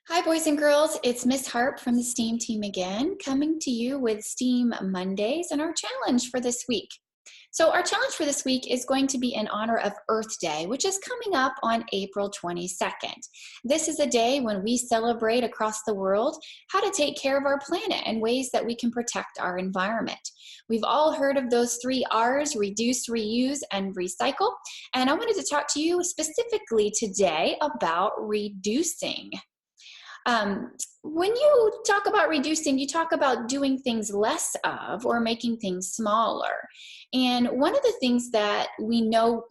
Hi, boys and girls. It's Miss Harp from the STEAM team again, coming to you with STEAM Mondays and our challenge for this week. So, our challenge for this week is going to be in honor of Earth Day, which is coming up on April 22nd. This is a day when we celebrate across the world how to take care of our planet and ways that we can protect our environment. We've all heard of those three R's: reduce, reuse, and recycle. And I wanted to talk to you specifically today about reducing. When you talk about reducing, you talk about doing things less of or making things smaller. And one of the things that we know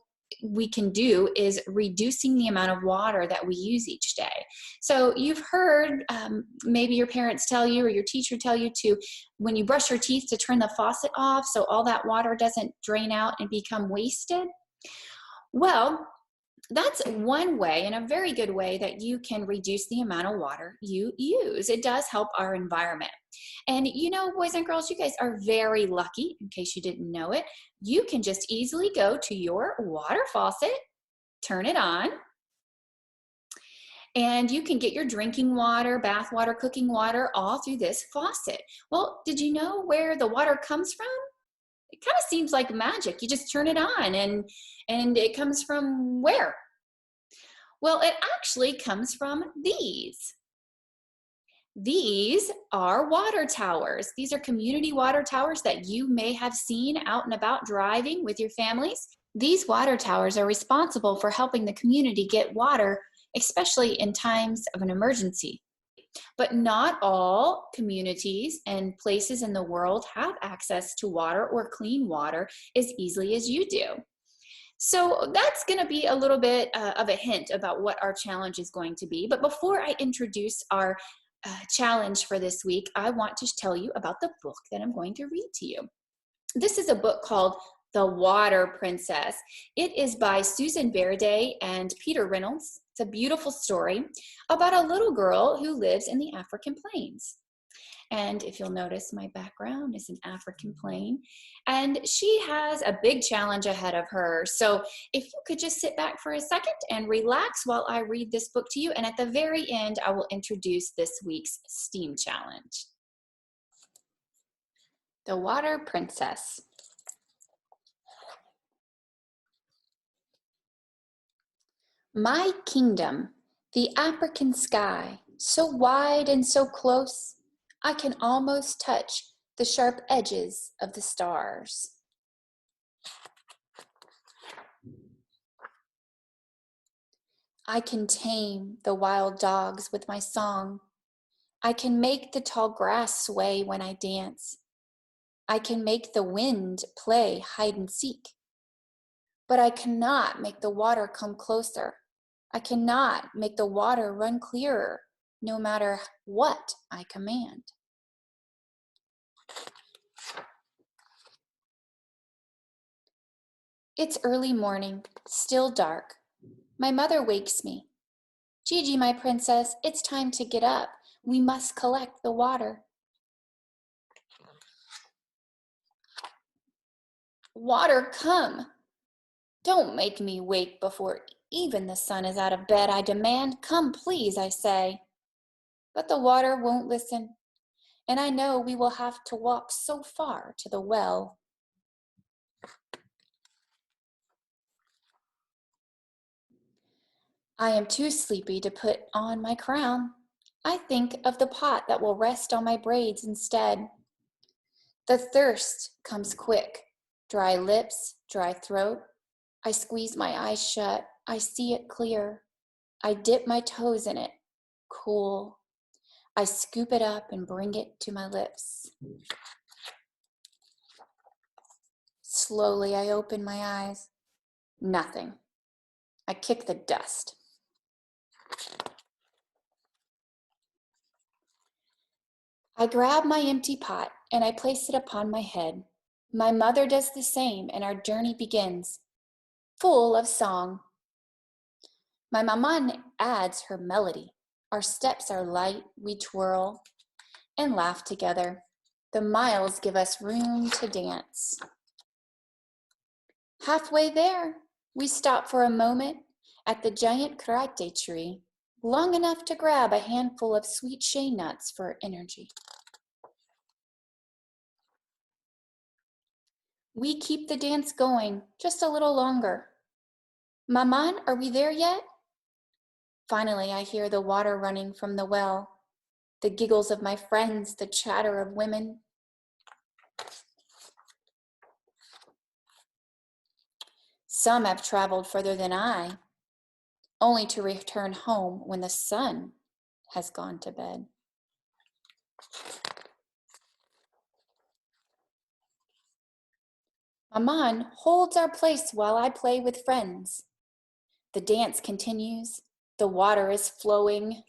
we can do is reducing the amount of water that we use each day. So you've heard maybe your parents tell you or your teacher tell you to, when you brush your teeth, to turn the faucet off so all that water doesn't drain out and become wasted. Well, that's one way, and a very good way, that you can reduce the amount of water you use. It does help our environment. And you know, boys and girls, you guys are very lucky, in case you didn't know it. You can just easily go to your water faucet, turn it on, and you can get your drinking water, bath water, cooking water all through this faucet. Well, did you know where the water comes from? It kind of seems like magic. You just turn it on and it comes from where? Well, it actually comes from these. These are water towers. These are community water towers that you may have seen out and about driving with your families. These water towers are responsible for helping the community get water, especially in times of an emergency. But not all communities and places in the world have access to water or clean water as easily as you do. So that's going to be a little bit of a hint about what our challenge is going to be. But before I introduce our challenge for this week, I want to tell you about the book that I'm going to read to you. This is a book called The Water Princess. It is by Susan Verde and Peter Reynolds. It's a beautiful story about a little girl who lives in the African plains. And if you'll notice, my background is an African plain. And she has a big challenge ahead of her. So if you could just sit back for a second and relax while I read this book to you. And at the very end, I will introduce this week's STEAM challenge. The Water Princess. My kingdom, the African sky, so wide and so close, I can almost touch the sharp edges of the stars. I can tame the wild dogs with my song. I can make the tall grass sway when I dance. I can make the wind play hide and seek. But I cannot make the water come closer. I cannot make the water run clearer, no matter what I command. It's early morning, still dark. My mother wakes me. Gigi, my princess, it's time to get up. We must collect the water. Water, come. Don't make me wake before even the sun is out of bed, I demand. Come, please, I say. But the water won't listen, and I know we will have to walk so far to the well. I am too sleepy to put on my crown. I think of the pot that will rest on my braids instead. The thirst comes quick. Dry lips, dry throat. I squeeze my eyes shut. I see it clear. I dip my toes in it. Cool. I scoop it up and bring it to my lips. Slowly, I open my eyes. Nothing. I kick the dust. I grab my empty pot and I place it upon my head. My mother does the same, and our journey begins, full of song. My maman adds her melody. Our steps are light, we twirl and laugh together. The miles give us room to dance. Halfway there, we stop for a moment at the giant karate tree. long enough to grab a handful of sweet shea nuts for energy. We keep the dance going just a little longer. Maman, are we there yet? Finally, I hear the water running from the well, the giggles of my friends, the chatter of women. Some have traveled further than I, only to return home when the sun has gone to bed. Maman holds our place while I play with friends. The dance continues. The water is flowing.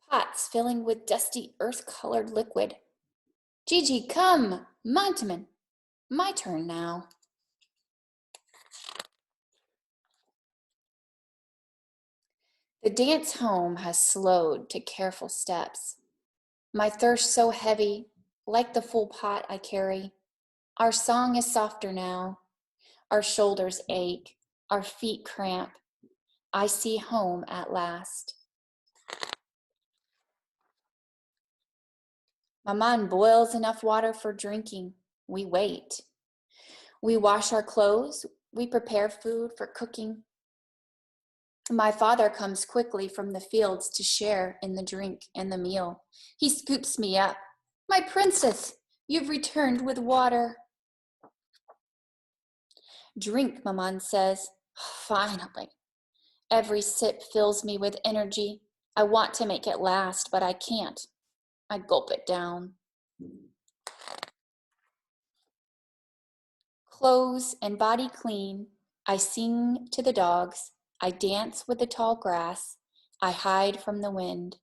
Pots filling with dusty earth-colored liquid. Gigi, come! Montaman, my turn now. The dance home has slowed to careful steps. My thirst so heavy, like the full pot I carry. Our song is softer now. Our shoulders ache, our feet cramp. I see home at last. Maman boils enough water for drinking. We wait. We wash our clothes. We prepare food for cooking. My father comes quickly from the fields to share in the drink and the meal. He scoops me up. My princess, you've returned with water. Drink, Maman says. Finally. Every sip fills me with energy. I want to make it last, but I can't. I gulp it down. Clothes and body clean, I sing to the dogs. I dance with the tall grass. I hide from the wind.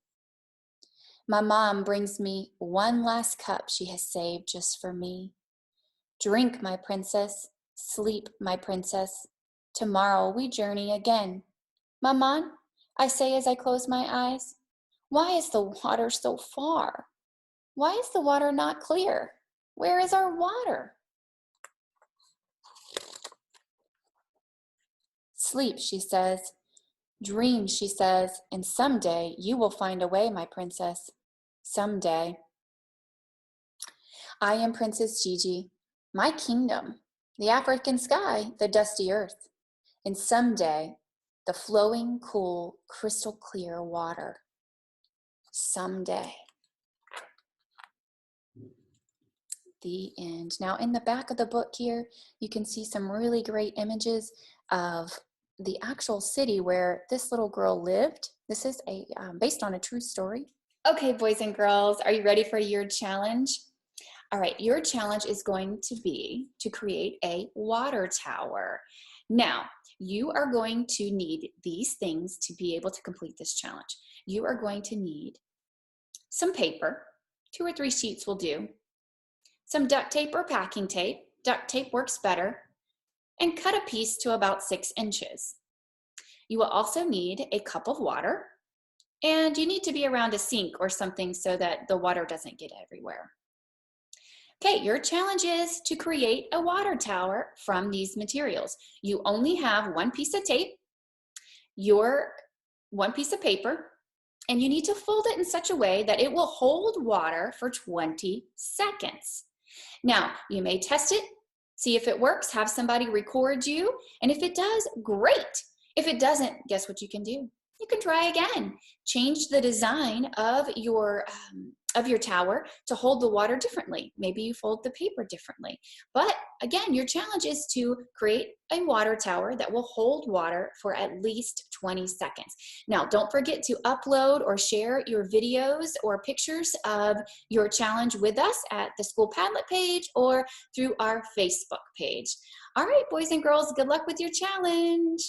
My mom brings me one last cup she has saved just for me. Drink, my princess. Sleep, my princess. Tomorrow we journey again. Maman, I say as I close my eyes, why is the water so far? Why is the water not clear? Where is our water? Sleep, she says. Dream, she says, and someday you will find a way, my princess. Someday. I am Princess Gigi, my kingdom, the African sky, the dusty earth, and someday the flowing, cool, crystal clear water. Someday. The end. Now in the back of the book here, you can see some really great images of the actual city where this little girl lived. This is based on a true story. Okay, boys and girls, are you ready for your challenge? All right, your challenge is going to be to create a water tower. Now, you are going to need these things to be able to complete this challenge. You are going to need some paper, 2 or 3 sheets will do, some duct tape or packing tape. Duct tape works better. And cut a piece to about 6 inches. You will also need a cup of water, and you need to be around a sink or something so that the water doesn't get everywhere. Okay, your challenge is to create a water tower from these materials. You only have 1 piece of tape, your 1 piece of paper, and you need to fold it in such a way that it will hold water for 20 seconds. Now, you may test it, see if it works, have somebody record you, and if it does, great. If it doesn't, guess what you can do? You can try again. Change the design of your tower to hold the water differently. Maybe you fold the paper differently. But again, your challenge is to create a water tower that will hold water for at least 20 seconds. Now, don't forget to upload or share your videos or pictures of your challenge with us at the School Padlet page or through our Facebook page. All right, boys and girls, good luck with your challenge.